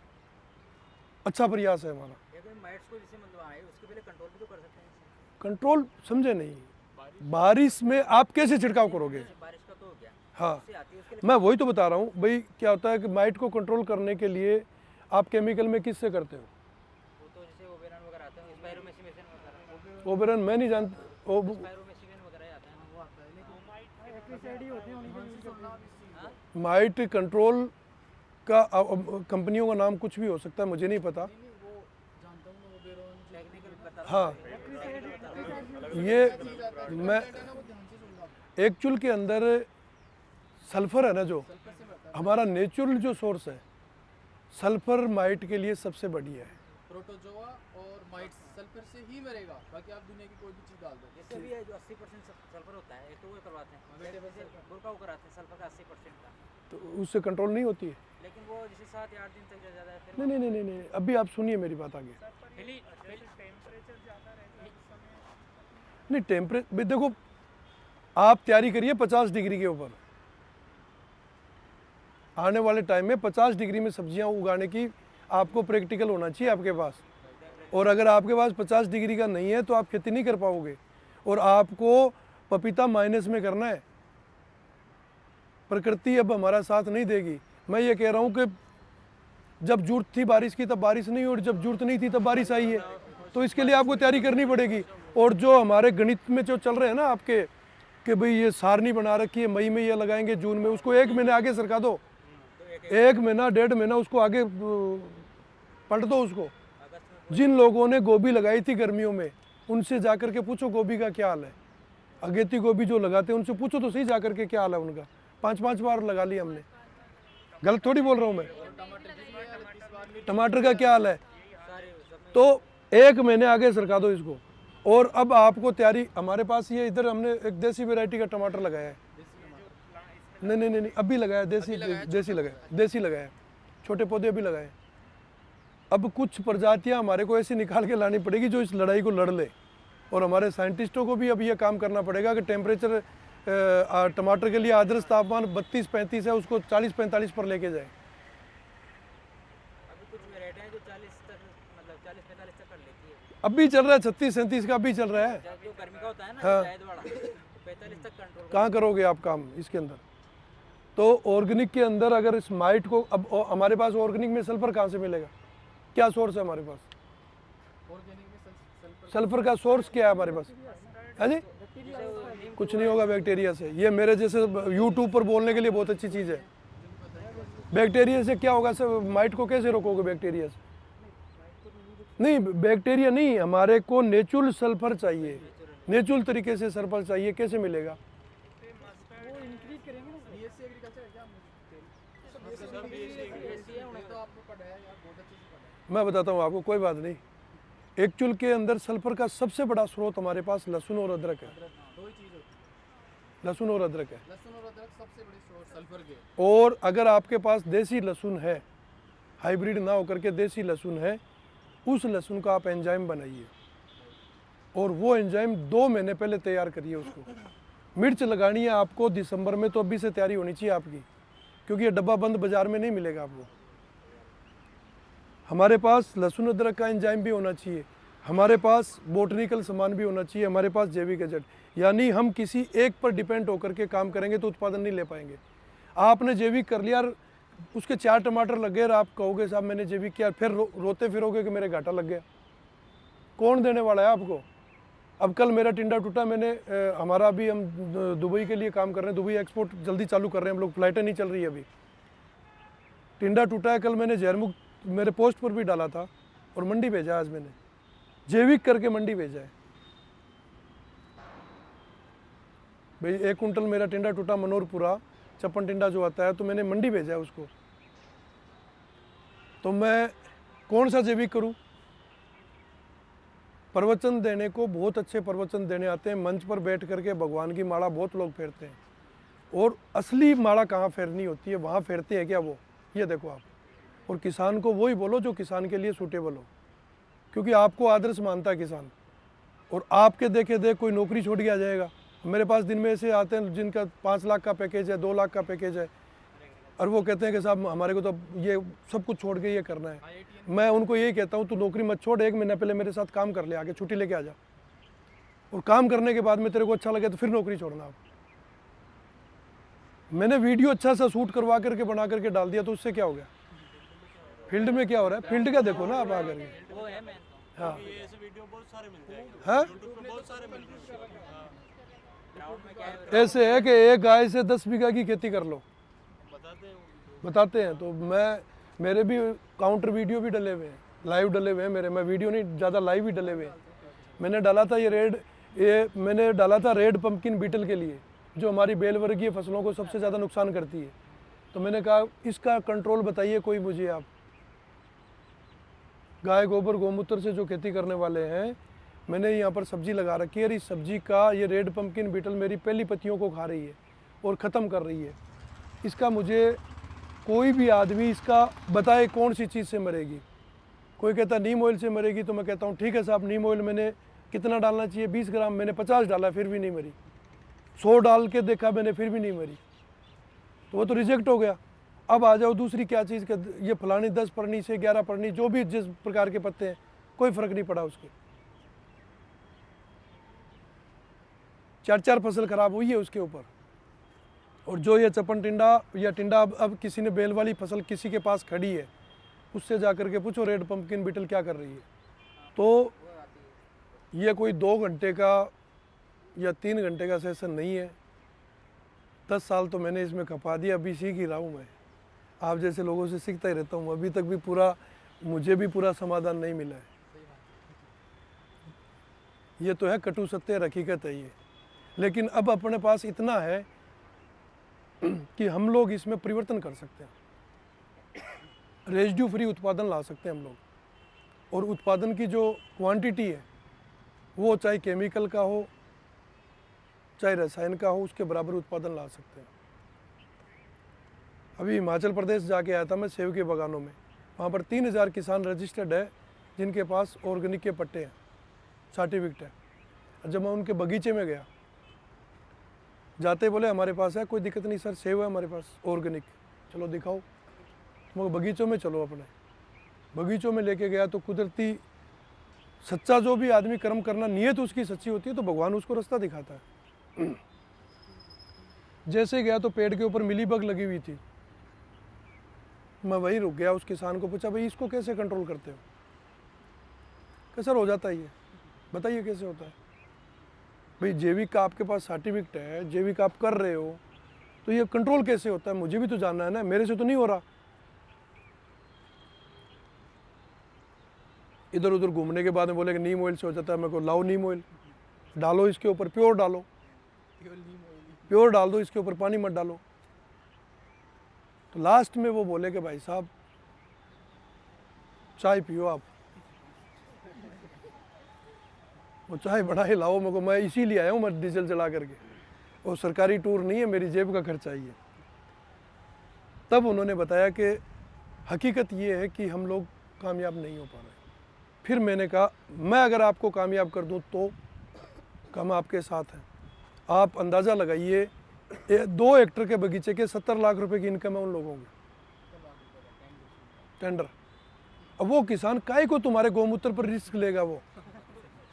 अच्छा प्रयास है हमारा। माइट्स को जैसे मतलब आए उसके पहले कंट्रोल भी तो कर सकते हैं। कंट्रोल समझे नहीं, बारिश में आप कैसे छिड़काव करोगे? बारिश का तो हो गया, हाँ, उससे आती है उसके लिए मैं वही तो बता रहा हूँ भाई। क्या होता है कि माइट को कंट्रोल करने के लिए आप केमिकल में किससे करते हो? वो तो जैसे ओबेरॉन वगैरह आता है, स्पाइरोमेसिन वगैरह, ओबेरॉन मैं नहीं जानता, स्पाइरोमेसिन वगैरह आता है वो आता है, लेकिन एक्टिसाइड ही होती है उनके यूज करते हैं। माइट कंट्रोल का कंपनियों का नाम कुछ भी हो सकता है, मुझे नहीं पता। टेक्निकल बता। हाँ, ये मैं एक्चुअल के अंदर सल्फर है ना, जो हमारा नेचुरल जो सोर्स है, सल्फर माइट के लिए सबसे बढ़िया है। प्रोटोजोआ और माइट्स सल्फर से ही मरेगा, बाकी आप दुनिया की कोई भी चीज़ डाल दो। जैसे भी है जो 80% सल्फर होता है, एक तो वो करवाते हैं, जैसे बुरका वो कराते हैं सल्फर का 80% का, तो उससे कंट्रोल नहीं होती है। लेकिन वो जैसे 7 या 8 दिन तक ज़्यादा है फिर नहीं नहीं नहीं नहीं नहीं, अभी आप सुनिए मेरी बात आगे। नहीं टेम्परेचर देखो, आप तैयारी करिए 50 डिग्री के ऊपर। आने वाले टाइम में 50 डिग्री में सब्जियां उगाने की आपको प्रैक्टिकल होना चाहिए आपके पास। और अगर आपके पास 50 डिग्री का नहीं है तो आप खेती नहीं कर पाओगे, और आपको पपीता माइनस में करना है। प्रकृति अब हमारा साथ नहीं देगी। मैं ये कह रहा हूँ कि जब जरूरत थी बारिश की तब बारिश नहीं, और जब जरूरत नहीं थी तब बारिश आई है, तो इसके लिए आपको तैयारी करनी पड़ेगी। और जो हमारे गणित में जो चल रहे हैं ना आपके, कि भाई ये सारनी बना रखी है, मई में ये लगाएंगे, जून में, उसको 1 महीने आगे सरका दो, 1 महीना 1.5 महीना उसको आगे पलट दो उसको। जिन लोगों ने गोभी लगाई थी गर्मियों में, उनसे जाकर के पूछो गोभी का क्या हाल है। अगेती गोभी जो लगाते हैं उनसे पूछो तो सही जाकर के क्या हाल है उनका। 5-5 बार लगा लिया हमने, गलत थोड़ी बोल रहा हूँ मैं। टमाटर का क्या हाल है? सारे सब में तो 1 महीने आगे सरका दो इसको। और अब आपको तैयारी, हमारे पास ये इधर हमने एक देसी वैरायटी का टमाटर लगाया है। नहीं, अभी लगाया, देसी लगाया, छोटे पौधे अभी लगाए। अब कुछ प्रजातियां हमारे को ऐसी निकाल के लानी पड़ेगी जो इस लड़ाई को लड़ ले। और हमारे साइंटिस्टों को भी अब ये काम करना पड़ेगा कि टेम्परेचर टमाटर के लिए आदर्श तापमान 32-35 है, उसको 40-45 पर लेके जाए। अभी कुछ वैरायटी है जो 40 तक, मतलब 40-45 तक कर लेती है। अभी चल रहा है 36-37 का अभी चल रहा है। जो गर्मी का होता है ना, हाँ। जायद वाला, 45 तक कंट्रोल। कहाँ करोगे आप काम इसके अंदर? तो ऑर्गेनिक के अंदर अगर इस माइट को, अब हमारे पास ऑर्गेनिक में सल्फर कहाँ से मिलेगा? क्या सोर्स है हमारे पास? ऑर्गेनिक में सल्फर सल्फर का सोर्स क्या है हमारे पास? है जी, कुछ नहीं होगा बैक्टीरिया से। ये मेरे जैसे यूट्यूब पर बोलने के लिए बहुत अच्छी चीज़ है। बैक्टीरिया से क्या होगा सर? माइट को कैसे रोकोगे बैक्टीरिया से? नहीं, बैक्टीरिया नहीं, हमारे को नेचुरल सल्फर चाहिए, नेचुरल तरीके से सल्फर चाहिए। कैसे मिलेगा? बीएससी एग्रीकल्चर है क्या? तो आपने पढ़ा है यार, बहुत अच्छे से पढ़ा है। मैं बताता हूँ आपको, कोई बात नहीं। एक्चुअल के अंदर सल्फर का सबसे बड़ा स्रोत हमारे पास लहसुन और अदरक है। दो ही चीज़ होती है, लहसुन और अदरक है। लहसुन और अदरक सबसे बड़े सोर्स सल्फर के। और अगर आपके पास देसी लहसुन है, हाइब्रिड ना होकर के देसी लहसुन है, उस लहसुन का आप एंजाइम बनाइए और वो एंजाइम 2 महीने पहले तैयार करिए उसको। मिर्च लगानी है आपको दिसंबर में, तो अभी से तैयारी होनी चाहिए आपकी, क्योंकि ये डब्बा बंद बाजार में नहीं मिलेगा आपको। हमारे पास लहसुन अदरक का एंजाइम भी होना चाहिए, हमारे पास बोटनिकल सामान भी होना चाहिए, हमारे पास जैविक एजेंट। यानी हम किसी एक पर डिपेंड होकर के काम करेंगे तो उत्पादन नहीं ले पाएंगे। आपने जैविक कर लिया और उसके 4 टमाटर लग गए और आप कहोगे साहब मैंने जैविक किया, फिर रोते फिरोगे कि मेरे घाटा लग गया। कौन देने वाला है आपको? अब कल मेरा टिंडा टूटा, मैंने हमारा अभी हम दुबई के लिए काम कर रहे हैं, दुबई एक्सपोर्ट जल्दी चालू कर रहे हैं हम लोग, फ्लाइटें नहीं चल रही है अभी। टिंडा टूटा है, कल मैंने जहरमुख मेरे पोस्ट पर भी डाला था और मंडी भेजा। आज मैंने जैविक करके मंडी भेजा है भाई। 1 कुंटल मेरा टिंडा टूटा मनोरपुरा चप्पन टिंडा जो आता है, तो मैंने मंडी भेजा है उसको। तो मैं कौन सा जैविक करूं? प्रवचन देने को बहुत अच्छे प्रवचन देने आते हैं, मंच पर बैठ करके भगवान की माला बहुत लोग फेरते हैं, और असली माला कहाँ फेरनी होती है वहाँ फेरते हैं क्या वो? ये देखो आप। और किसान को वही बोलो जो किसान के लिए सूटेबल हो, क्योंकि आपको आदर्श मानता है किसान। और आपके देखे देख कोई नौकरी छोड़ के आ जाएगा। मेरे पास दिन में ऐसे आते हैं जिनका 5 लाख का पैकेज है, 2 लाख का पैकेज है, और वो कहते हैं कि साहब हमारे को तो ये सब कुछ छोड़ के ये करना है। मैं उनको यही कहता हूँ, तू नौकरी मत छोड़, 1 महीना पहले मेरे साथ काम कर ले, आके छुट्टी लेके आ जा, और काम करने के बाद में तेरे को अच्छा लगे तो फिर नौकरी छोड़ना। आप मैंने वीडियो अच्छा सा शूट करवा करके बना करके डाल दिया, तो उससे क्या हो गया? फील्ड में क्या हो रहा है? फील्ड का देखो ना आप आकर के। वो है मैं हाँ ये ऐसे वीडियो बहुत सारे मिल जाएंगे, हाँ, यूट्यूब पे बहुत सारे मिल जाएंगे। ग्राउंड में क्या है, ऐसे है कि एक गाय से 10 बीघा की खेती कर लो, बताते हैं बताते हैं। तो मेरे भी काउंटर वीडियो भी डले हुए हैं, लाइव डले हुए हैं मेरे। मैं वीडियो नहीं, ज़्यादा लाइव ही डले हुए हैं। मैंने डाला था मैंने डाला था रेड पंपकिन बीटल के लिए, जो हमारी बेल वर्गीय फसलों को सबसे ज़्यादा नुकसान करती है। तो मैंने कहा इसका कंट्रोल बताइए कोई मुझे आप। गाय गोबर गौमूत्र से जो खेती करने वाले हैं, मैंने यहाँ पर सब्जी लगा रखी है, इस सब्जी का ये रेड पंपकिन बीटल मेरी पहली पत्तियों को खा रही है और ख़त्म कर रही है। इसका मुझे कोई भी आदमी इसका बताए कौन सी चीज़ से मरेगी। कोई कहता नीम ऑयल से मरेगी, तो मैं कहता हूँ ठीक है साहब, नीम ऑयल मैंने कितना डालना चाहिए? 20 ग्राम। मैंने 50 डाला फिर भी नहीं मरी। 100 डाल के देखा मैंने फिर भी नहीं मरी, तो वो तो रिजेक्ट हो गया। अब आ जाओ दूसरी क्या चीज़ का, ये फलानी 10 परनी से 11 परनी, जो भी जिस प्रकार के पत्ते हैं, कोई फ़र्क नहीं पड़ा उसके। 4 फसल खराब हुई है उसके ऊपर। और जो ये चपन टिंडा या टिंडा अब किसी ने बेल वाली फसल किसी के पास खड़ी है, उससे जा कर के पूछो रेड पंपकिन बीटल क्या कर रही है। तो ये कोई 2 घंटे का या 3 घंटे का सेशन नहीं है। 10 साल तो मैंने इसमें खपा दिया, अभी सीख ही रहा हूँ मैं। आप जैसे लोगों से सीखता ही रहता हूँ, अभी तक भी मुझे भी पूरा समाधान नहीं मिला है। ये तो है कटु सत्य, हकीकत है ये। लेकिन अब अपने पास इतना है कि हम लोग इसमें परिवर्तन कर सकते हैं, रेजिड्यू फ्री उत्पादन ला सकते हैं हम लोग। और उत्पादन की जो क्वांटिटी है वो चाहे केमिकल का हो चाहे रसायन का हो, उसके बराबर उत्पादन ला सकते हैं। अभी हिमाचल प्रदेश जाके आया था मैं सेब के बागानों में, वहाँ पर 3000 किसान रजिस्टर्ड है जिनके पास ऑर्गेनिक के पट्टे हैं, सर्टिफिकेट है। और जब मैं उनके बगीचे में गया, जाते बोले हमारे पास है, कोई दिक्कत नहीं सर, सेब है हमारे पास ऑर्गेनिक, चलो दिखाओ। मगर बगीचों में चलो, अपने बगीचों में लेके गया तो कुदरती सच्चा जो भी आदमी कर्म करना नियत उसकी सच्ची होती है तो भगवान उसको रास्ता दिखाता है। जैसे गया तो पेड़ के ऊपर मिलीबग लगी हुई थी, मैं वहीं रुक गया, उस किसान को पूछा भाई इसको कैसे कंट्रोल करते हो? कि सर हो जाता ही है। बताइए कैसे होता है? भाई जैविक का आपके पास सर्टिफिकेट है, जैविक आप कर रहे हो, तो ये कंट्रोल कैसे होता है? मुझे भी तो जानना है ना, मेरे से तो नहीं हो रहा। इधर उधर घूमने के बाद में बोले कि नीम ऑयल से हो जाता है। मेरे को लाओ नीम ऑयल, डालो इसके ऊपर, प्योर डालो, केवल नीम ऑयल। प्योर डाल दो, इसके ऊपर पानी मत डालो। तो लास्ट में वो बोले कि भाई साहब चाय पियो आप, वो चाय बना ही लाओ मेरे को, मैं इसीलिए आया हूँ, मैं डीजल चला करके, और सरकारी टूर नहीं है, मेरी जेब का खर्चा ही है। तब उन्होंने बताया कि हकीकत ये है कि हम लोग कामयाब नहीं हो पा रहे। फिर मैंने कहा मैं अगर आपको कामयाब कर दूं तो हम आपके साथ हैं। आप अंदाज़ा लगाइए 2 हेक्टर के बगीचे के 70 लाख रुपए की इनकम है उन लोगों की, टेंडर। अब वो किसान काहे को तुम्हारे गौमूत्र पर रिस्क लेगा? वो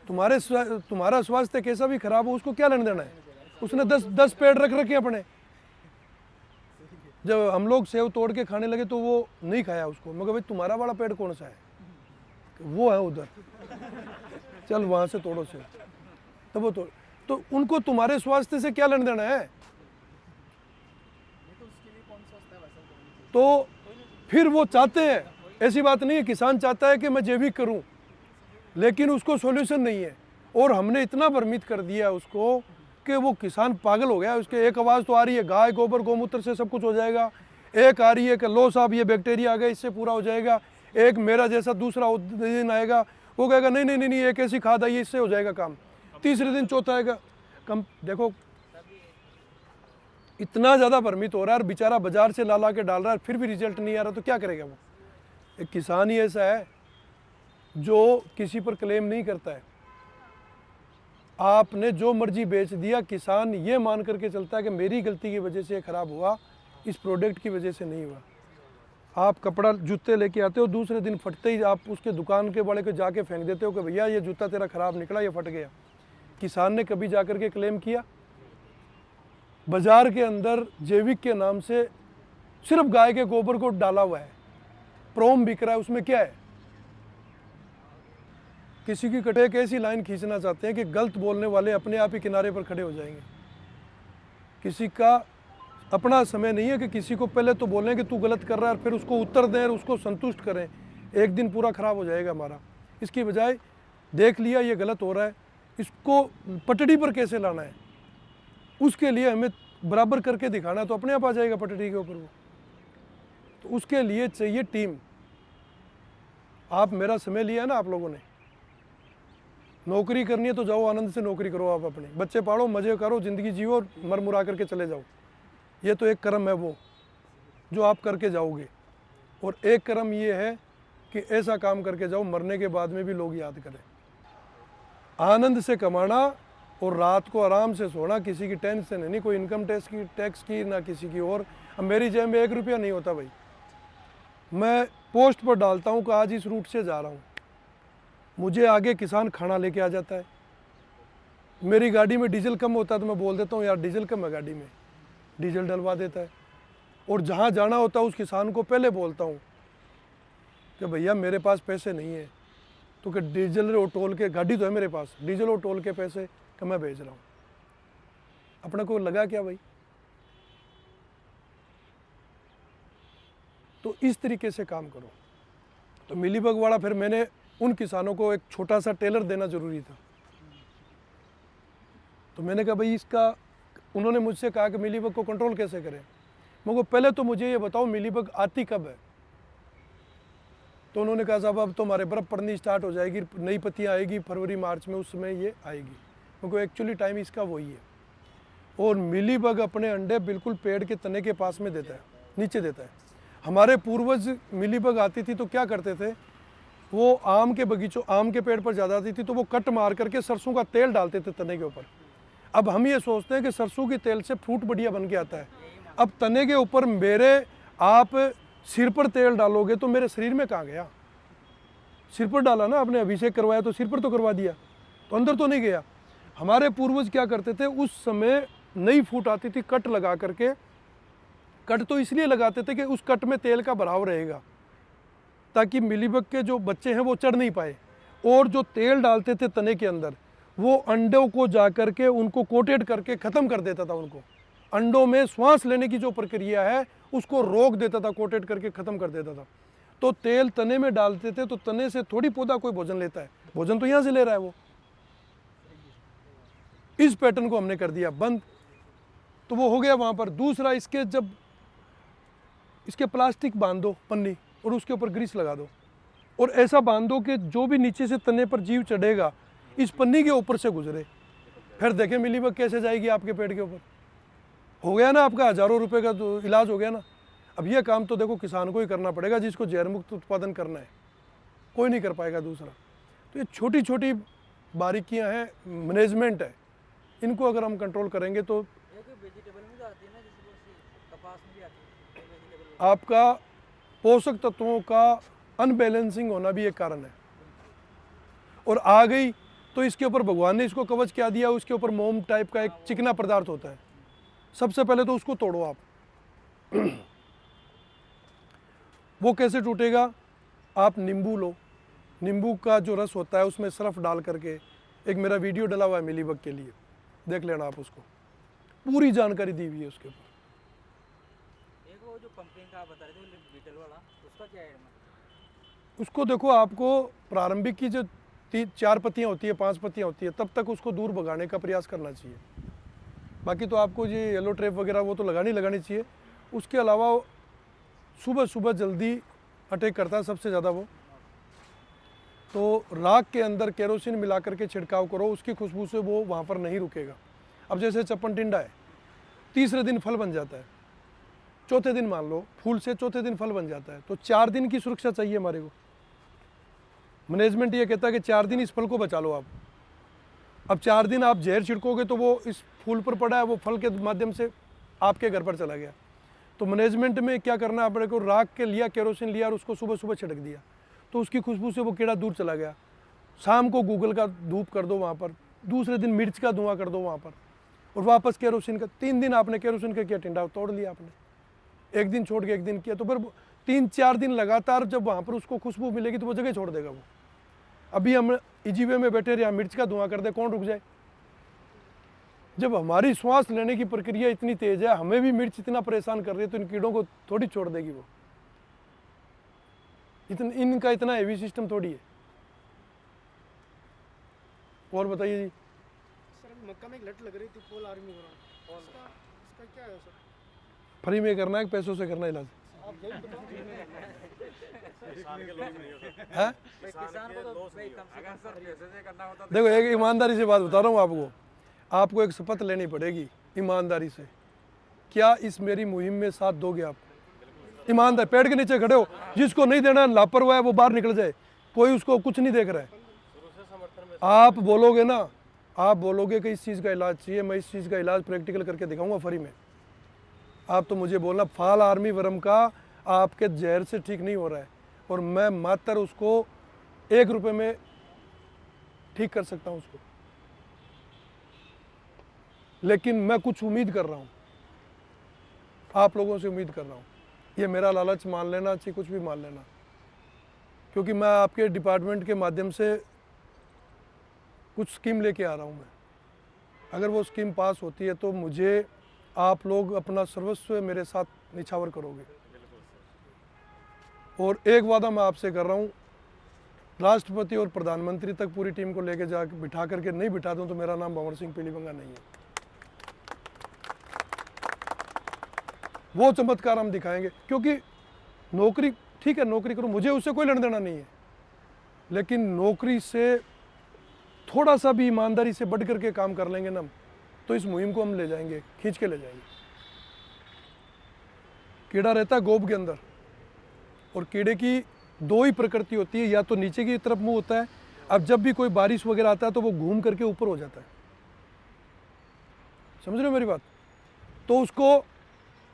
तुम्हारा स्वास्थ्य कैसा भी खराब हो, उसको क्या लेना देना है? उसने 10 पेड़ रख रखे अपने। जब हम लोग सेव तोड़ के खाने लगे तो वो नहीं खाया उसको। मगर भाई तुम्हारा वाला पेड़ कौन सा है? वो है उधर, चल वहां से तोड़ो सेव, तब वो तोड़। तो उनको तुम्हारे स्वास्थ्य से क्या लेना देना है? तो फिर वो चाहते हैं, ऐसी बात नहीं है, किसान चाहता है कि मैं जैविक करूं, लेकिन उसको सॉल्यूशन नहीं है। और हमने इतना भ्रमित कर दिया उसको कि वो किसान पागल हो गया। उसके एक आवाज़ तो आ रही है गाय गोबर गौमूत्र से सब कुछ हो जाएगा, एक आ रही है कि लो साहब ये बैक्टीरिया आ गया इससे पूरा हो जाएगा, एक मेरा जैसा दूसरा दिन आएगा वो कहेगा नहीं नहीं नहीं नहीं एक ऐसी खाद आई इससे हो जाएगा काम, तीसरे दिन चौथा आएगा कम। देखो इतना ज़्यादा भ्रमित हो रहा है, और बेचारा बाजार से ला के डाल रहा है, फिर भी रिजल्ट नहीं आ रहा, तो क्या करेगा वो? एक किसान ही ऐसा है जो किसी पर क्लेम नहीं करता है। आपने जो मर्जी बेच दिया, किसान ये मान करके चलता है कि मेरी गलती की वजह से ये खराब हुआ, इस प्रोडक्ट की वजह से नहीं हुआ। आप कपड़ा जूते लेके आते हो, दूसरे दिन फटते ही आप उसके दुकान के बड़े को जाके फेंक देते हो कि भैया ये जूता तेरा खराब निकला, ये फट गया। किसान ने कभी जा करके क्लेम किया? बाजार के अंदर जैविक के नाम से सिर्फ गाय के गोबर को डाला हुआ है, प्रोम बिक रहा है, उसमें क्या है? किसी की कटे एक ऐसी लाइन खींचना चाहते हैं कि गलत बोलने वाले अपने आप ही किनारे पर खड़े हो जाएंगे। किसी का अपना समय नहीं है कि किसी को पहले तो बोलें कि तू गलत कर रहा है और फिर उसको उत्तर दें और उसको संतुष्ट करें। एक दिन पूरा खराब हो जाएगा हमारा। इसकी बजाय देख लिया ये गलत हो रहा है, इसको पटड़ी पर कैसे लाना है, उसके लिए हमें बराबर करके दिखाना, तो अपने आप आ जाएगा पटड़ी के ऊपर वो। तो उसके लिए चाहिए टीम। आप मेरा समय लिया ना आप लोगों ने, नौकरी करनी है तो जाओ आनंद से नौकरी करो, आप अपने बच्चे पालो, मज़े करो, ज़िंदगी जियो और मर मुरा करके चले जाओ। ये तो एक कर्म है वो जो आप करके जाओगे, और एक कर्म ये है कि ऐसा काम करके जाओ मरने के बाद में भी लोग याद करें। आनंद से कमाना और रात को आराम से सोना, किसी की टेंशन नहीं, कोई इनकम टैक्स की ना किसी की। और अब मेरी जेब में 1 रुपया नहीं होता भाई, मैं पोस्ट पर डालता हूँ कि आज इस रूट से जा रहा हूँ, मुझे आगे किसान खाना लेके आ जाता है। मेरी गाड़ी में डीजल कम होता है तो मैं बोल देता हूँ यार डीजल कम है गाड़ी में, डीजल डलवा देता है। और जहाँ जाना होता है उस किसान को पहले बोलता हूँ कि भैया मेरे पास पैसे नहीं है, तो कि डीजल और टोल के, गाड़ी तो है मेरे पास, डीजल और टोल के पैसे कि मैं भेज रहा हूँ। अपने को लगा क्या भाई? तो इस तरीके से काम करो। तो मिलीबग वाला फिर मैंने उन किसानों को एक छोटा सा टेलर देना ज़रूरी था। तो मैंने कहा भाई इसका, उन्होंने मुझसे कहा कि मिलीबग को कंट्रोल कैसे करें। मगर पहले तो मुझे ये बताओ मिलीबग आती कब है? तो उन्होंने कहा साहब अब तो हमारे बर्फ़ पड़नी स्टार्ट हो जाएगी, नई पत्तियाँ आएगी फरवरी मार्च में, उस समय ये आएगी, क्योंकि एक्चुअली टाइम इसका वही है। और मिलीबग अपने अंडे बिल्कुल पेड़ के तने के पास में देता है, नीचे देता है। हमारे पूर्वज मिलीबग आती थी तो क्या करते थे, वो आम के बगीचों, आम के पेड़ पर ज़्यादा आती थी तो वो कट मार करके सरसों का तेल डालते थे तने के ऊपर। अब हम ये सोचते हैं कि सरसों के तेल से फ्रूट बढ़िया बन के आता है। अब तने के ऊपर मेरे आप सिर पर तेल डालोगे तो मेरे शरीर में कहाँ गया? सिर पर डाला ना आपने, अभिषेक करवाया तो सिर पर तो करवा दिया, तो अंदर तो नहीं गया। हमारे पूर्वज क्या करते थे, उस समय नई फूट आती थी कट लगा करके, कट तो इसलिए लगाते थे कि उस कट में तेल का भराव रहेगा ताकि मिलीबग के जो बच्चे हैं वो चढ़ नहीं पाए। और जो तेल डालते थे तने के अंदर वो अंडों को जा करके उनको कोटेड करके ख़त्म कर देता था। उनको अंडों में श्वास लेने की जो प्रक्रिया है उसको रोक देता था, कोटेड करके ख़त्म कर देता था। तो तेल तने में डालते थे तो तने से थोड़ी पौधा कोई भोजन लेता है, भोजन तो यहाँ से ले रहा है वो। इस पैटर्न को हमने कर दिया बंद, तो वो हो गया वहाँ पर। दूसरा, इसके जब इसके प्लास्टिक बांध दो पन्नी और उसके ऊपर ग्रीस लगा दो, और ऐसा बांध दो कि जो भी नीचे से तने पर जीव चढ़ेगा इस पन्नी के ऊपर से गुजरे। फिर देखें मिलीबग कैसे जाएगी आपके पेड़ के ऊपर। हो गया ना आपका हज़ारों रुपए का तो इलाज हो गया ना। अब ये काम तो देखो किसान को ही करना पड़ेगा जिसको जहर मुक्त उत्पादन करना है, कोई नहीं कर पाएगा दूसरा। तो ये छोटी छोटी बारीकियां हैं, मैनेजमेंट है, इनको अगर हम कंट्रोल करेंगे तो ये कोई वेजिटेबल में तो आती है ना, जैसे वो कपास में भी आती है वेजिटेबल। आपका पोषक तत्वों का अनबैलेंसिंग होना भी एक कारण है। और आ गई तो इसके ऊपर भगवान ने इसको कवच क्या दिया, उसके ऊपर मोम टाइप का एक चिकना पदार्थ होता है। सबसे पहले तो उसको तोड़ो आप। वो कैसे टूटेगा? आप नींबू लो, नींबू का जो रस होता है उसमें सर्फ डाल करके, एक मेरा वीडियो डला हुआ है मिलीबग के लिए, देख लेना आप, उसको पूरी जानकारी दी हुई है उसके ऊपर। एक वो जो पंपिंग का आप बता रहे थे बीटल वाला, उसका क्या है? उसको देखो, आपको प्रारंभिक की जो 4 पत्तियाँ होती है, 5 पत्तियाँ होती है, तब तक उसको दूर भगाने का प्रयास करना चाहिए। बाकी तो आपको ये येलो ट्रैप वगैरह वो तो लगानी चाहिए। उसके अलावा सुबह सुबह जल्दी अटैक करता है सबसे ज़्यादा वो। तो राख के अंदर केरोसिन मिला करके छिड़काव करो, उसकी खुशबू से वो वहाँ पर नहीं रुकेगा। अब जैसे चप्पन टिंडा है, तीसरे दिन फल बन जाता है, चौथे दिन मान लो फूल से चौथे दिन फल बन जाता है, तो 4 दिन की सुरक्षा चाहिए हमारे को। मैनेजमेंट ये कहता है कि 4 दिन इस फल को बचा लो आप। अब 4 दिन आप जहर छिड़कोगे तो वो इस फूल पर पड़ा है, वो फल के माध्यम से आपके घर पर चला गया। तो मैनेजमेंट में क्या करना है, अपने को राख के लिया, केरोसिन लिया और उसको सुबह सुबह छिड़क दिया, तो उसकी खुशबू से वो कीड़ा दूर चला गया। शाम को गूगल का धूप कर दो वहाँ पर, दूसरे दिन मिर्च का धुआं कर दो वहाँ पर, और वापस केरोसिन का। 3 दिन आपने केरोसिन का किया, टिंडा तोड़ लिया आपने। 1 दिन छोड़ के 1 दिन किया, तो फिर 3-4 दिन लगातार जब वहाँ पर उसको खुशबू मिलेगी तो वो जगह छोड़ देगा वो। अभी हम इजीवे में बैठे रहे, मिर्च का धुआं कर दे, कौन रुक जाए? जब हमारी श्वास लेने की प्रक्रिया इतनी तेज है, हमें भी मिर्च इतना परेशान कर रही है, तो इन कीड़ों को थोड़ी छोड़ देगी वो। इनका इतना हेवी सिस्टम थोड़ी है। और बताइए जी। सर मक्का में एक लट लग रही थी, पोल आर्मी वाला, इसका क्या है सर? फ्री में करना है कि पैसों से करना है इलाज? आप यही बताओ। है? किसान को तो भाई कम से कम पैसे से करना होता देखो, एक ईमानदारी से बात बता रहा हूँ आपको एक शपथ लेनी पड़ेगी ईमानदारी से। क्या इस मेरी मुहिम में साथ दोगे आप? ईमानदार, पेड़ के नीचे खड़े हो, जिसको नहीं देना लापरवाह है वो बाहर निकल जाए, कोई उसको कुछ नहीं देख रहा है। आप बोलोगे ना, आप बोलोगे कि इस चीज़ का इलाज चाहिए, मैं इस चीज़ का इलाज प्रैक्टिकल करके दिखाऊंगा फ्री में। आप तो मुझे बोलना फाल आर्मी वर्म का आपके जहर से ठीक नहीं हो रहा है, और मैं मात्र उसको 1 रुपये में ठीक कर सकता हूँ उसको। लेकिन मैं कुछ उम्मीद कर रहा हूँ, आप लोगों से उम्मीद कर रहा हूँ। ये मेरा लालच मान लेना चाहिए, कुछ भी मान लेना, क्योंकि मैं आपके डिपार्टमेंट के माध्यम से कुछ स्कीम लेके आ रहा हूँ मैं। अगर वो स्कीम पास होती है तो मुझे आप लोग अपना सर्वस्व मेरे साथ निछावर करोगे। और एक वादा मैं आपसे कर रहा हूँ, राष्ट्रपति और प्रधानमंत्री तक पूरी टीम को लेके जा बिठा करके नहीं बिठा दूँ तो मेरा नाम भंवर सिंह पीलीबंगा नहीं है। वो चमत्कार हम दिखाएंगे, क्योंकि नौकरी ठीक है नौकरी करो, मुझे उससे कोई लेना देना नहीं है, लेकिन नौकरी से थोड़ा सा भी ईमानदारी से बढ़ करके काम कर लेंगे ना, तो इस मुहिम को हम ले जाएंगे, खींच के ले जाएंगे। कीड़ा रहता है गोब के अंदर, और कीड़े की दो ही प्रकृति होती है, या तो नीचे की तरफ मुंह होता है, अब जब भी कोई बारिश वगैरह आता है तो वो घूम करके ऊपर हो जाता है, समझ रहे हो मेरी बात। तो उसको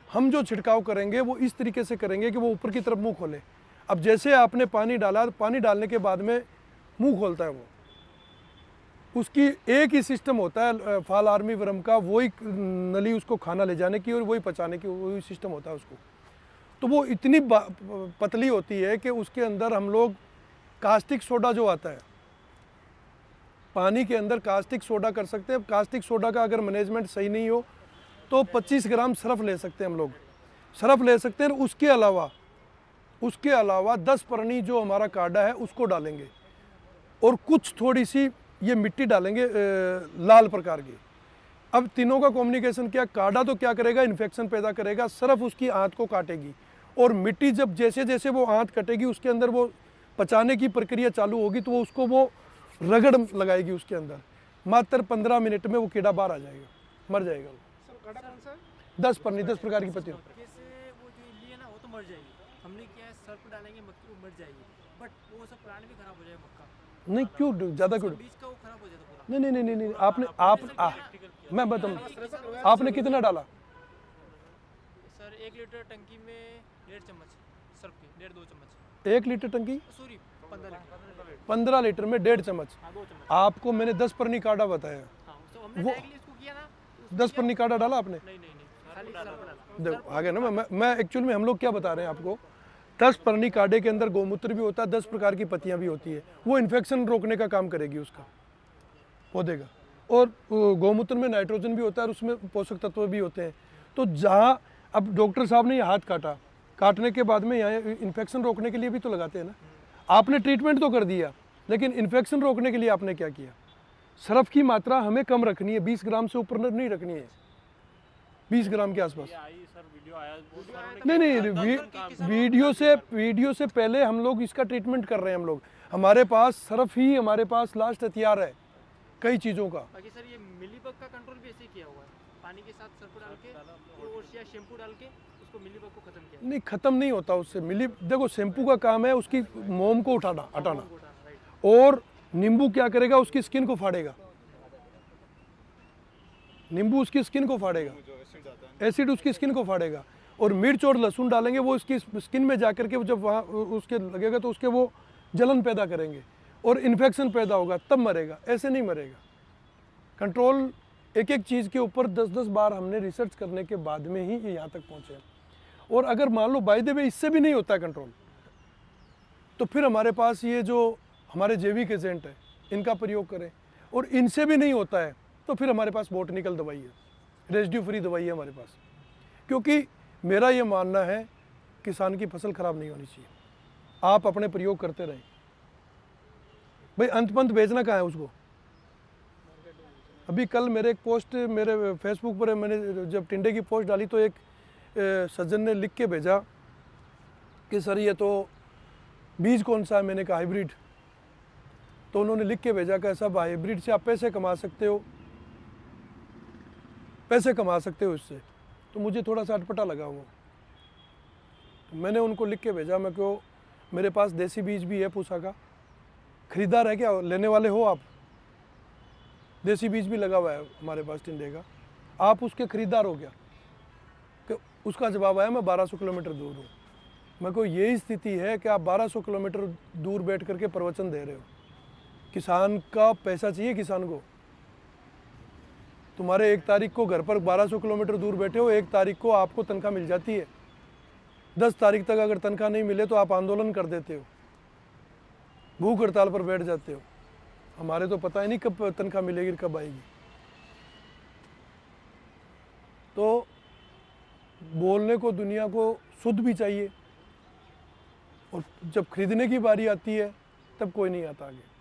हम जो छिड़काव करेंगे वो इस तरीके से करेंगे कि वो ऊपर की तरफ मुंह खोले। अब जैसे आपने पानी डाला, पानी डालने के बाद में मुंह खोलता है वो, उसकी एक ही सिस्टम होता है फाल आर्मी वर्म का, वही नली उसको खाना ले जाने की और वही पचाने की, वही सिस्टम होता है उसको। तो वो इतनी पतली होती है कि उसके अंदर हम लोग कास्टिक सोडा जो आता है, पानी के अंदर कास्टिक सोडा कर सकते हैं। कास्टिक सोडा का अगर मैनेजमेंट सही नहीं हो तो 25 ग्राम सरफ ले सकते हैं हम लोग, सरफ ले सकते हैं। उसके अलावा 10 परनी जो हमारा काढ़ा है उसको डालेंगे, और कुछ थोड़ी सी ये मिट्टी डालेंगे लाल प्रकार की। अब तीनों का कॉम्बिनेशन क्या, काढ़ा तो क्या करेगा, इन्फेक्शन पैदा करेगा, सरफ उसकी आंत को काटेगी, और मिट्टी जब जैसे जैसे वो आंत कटेगी उसके अंदर वो पचाने की प्रक्रिया चालू होगी, तो वो उसको वो रगड़ लगाएगी उसके अंदर। मात्र 15 मिनट में वो कीड़ा बाहर आ जाएगा, मर जाएगा वो। सर काढ़ा कौन सा है? 10 परनी 10 प्रकार की पत्तियों। जैसे वो जो इल्ली है ना वो तो मर जाएगी, हमने क्या है सर्फ डालेंगे मक्की वो मर जाएगी, बट वो सब प्लांट भी खराब हो जाएगा मक्का, नहीं क्यों ज़्यादा क्यों, बीज का वो खराब हो जाता पूरा। नहीं, आपने मैं बताऊँ आपने कितना डाला। सर 1 लीटर टंकी में 1.5 चम्मच सर्फ के, 1.5-2 चम्मच, 1 लीटर टंकी सॉरी 15 लीटर, 15 लीटर में 1.5 चम्मच। हाँ 2 चम्मच। आपको मैंने 10 परनी काढ़ा बताया, हाँ तो हमने वो- डायरेक्टली इसको किया ना, 10 परनी काढ़ा डाला आपने। नहीं खाली सर्फ डाला। देखो आगे ना, मैं एक्चुअल में हम लोग क्या बता रहे हैं आपको, 10 परनी काढ़े के अंदर गौमूत्र भी होता है, 10 प्रकार की पत्तियां भी होती है, वो इन्फेक्शन रोकने का काम करेगी उसका पौधे का। और गौमूत्र में नाइट्रोजन भी होता है और उसमें पोषक तत्व भी होते हैं। तो जहाँ अब डॉक्टर साहब ने ये हाथ काटा, काटने के बाद में यहाँ इन्फेक्शन रोकने के लिए भी तो लगाते हैं ना, आपने ट्रीटमेंट तो कर दिया, लेकिन इन्फेक्शन रोकने के लिए आपने क्या किया, सरफ की मात्रा हमें कम रखनी है, 20 ग्राम से ऊपर नहीं रखनी है, 20 ग्राम के आसपास। नहीं, वीडियो से पहले हम लोग इसका ट्रीटमेंट कर रहे हैं। हम लोग, हमारे पास सरफ ही हमारे पास लास्ट हथियार है कई चीज़ों का। बाकी सर ये मिलीबग का कंट्रोल भी ऐसे ही किया हुआ है, पानी के साथ सर्फ डाल के और या शैम्पू डाल के उसको मिलीबग को खत्म किया। नहीं, ख़त्म नहीं होता उससे। देखो शैम्पू का काम है उसकी मोम को हटाना, राइट। और नींबू क्या करेगा, उसकी स्किन को फाड़ेगा, नींबू उसकी स्किन को फाड़ेगा, एसिड उसकी स्किन को फाड़ेगा। और मिर्च और लहसुन डालेंगे, वो इसकी स्किन में जा करके जब वहाँ उसके लगेगा तो उसके वो जलन पैदा करेंगे और इन्फेक्शन पैदा होगा, तब मरेगा, ऐसे नहीं मरेगा। कंट्रोल एक एक चीज़ के ऊपर 10-10 बार हमने रिसर्च करने के बाद में ही ये यहाँ तक पहुँचे। और अगर मान लो बाय द वे इससे भी नहीं होता है कंट्रोल, तो फिर हमारे पास ये जो हमारे जैविक एजेंट है इनका प्रयोग करें। और इनसे भी नहीं होता है तो फिर हमारे पास बोटनिकल दवाई है, रेजिड्यू फ्री दवाई है हमारे पास। क्योंकि मेरा ये मानना है किसान की फसल ख़राब नहीं होनी चाहिए, आप अपने प्रयोग करते रहें। भाई अंत पंत बेचना कहाँ है उसको। अभी कल मेरे एक पोस्ट मेरे फेसबुक पर मैंने जब टिंडे की पोस्ट डाली तो एक सज्जन ने लिख के भेजा कि सर ये तो बीज कौन सा है, मैंने कहा हाइब्रिड। तो उन्होंने लिख के भेजा कि सब हाइब्रिड से आप पैसे कमा सकते हो, पैसे कमा सकते हो इससे। तो मुझे थोड़ा सा अटपटा लगा वो, तो मैंने उनको लिख के भेजा, मैं क्यों, मेरे पास देसी बीज भी है पूसा का, खरीदार है क्या, लेने वाले हो आप, देसी बीज भी लगा हुआ है हमारे पास टिंडे का, आप उसके खरीदार हो क्या। कि उसका जवाब आया मैं 1200 किलोमीटर दूर हूँ। मैं को यही स्थिति है कि आप 1200 किलोमीटर दूर बैठ करके प्रवचन दे रहे हो। किसान का पैसा चाहिए किसान को। तुम्हारे 1 तारीख को घर पर 1200 किलोमीटर दूर बैठे हो, 1 तारीख को आपको तनख्वाह मिल जाती है, 10 तारीख तक अगर तनख्वाह नहीं मिले तो आप आंदोलन कर देते हो, भूख हड़ताल पर बैठ जाते हो। हमारे तो पता ही नहीं कब तनख्वाह मिलेगी, कब आएगी। तो बोलने को दुनिया को शुद्ध भी चाहिए, और जब खरीदने की बारी आती है तब कोई नहीं आता आगे।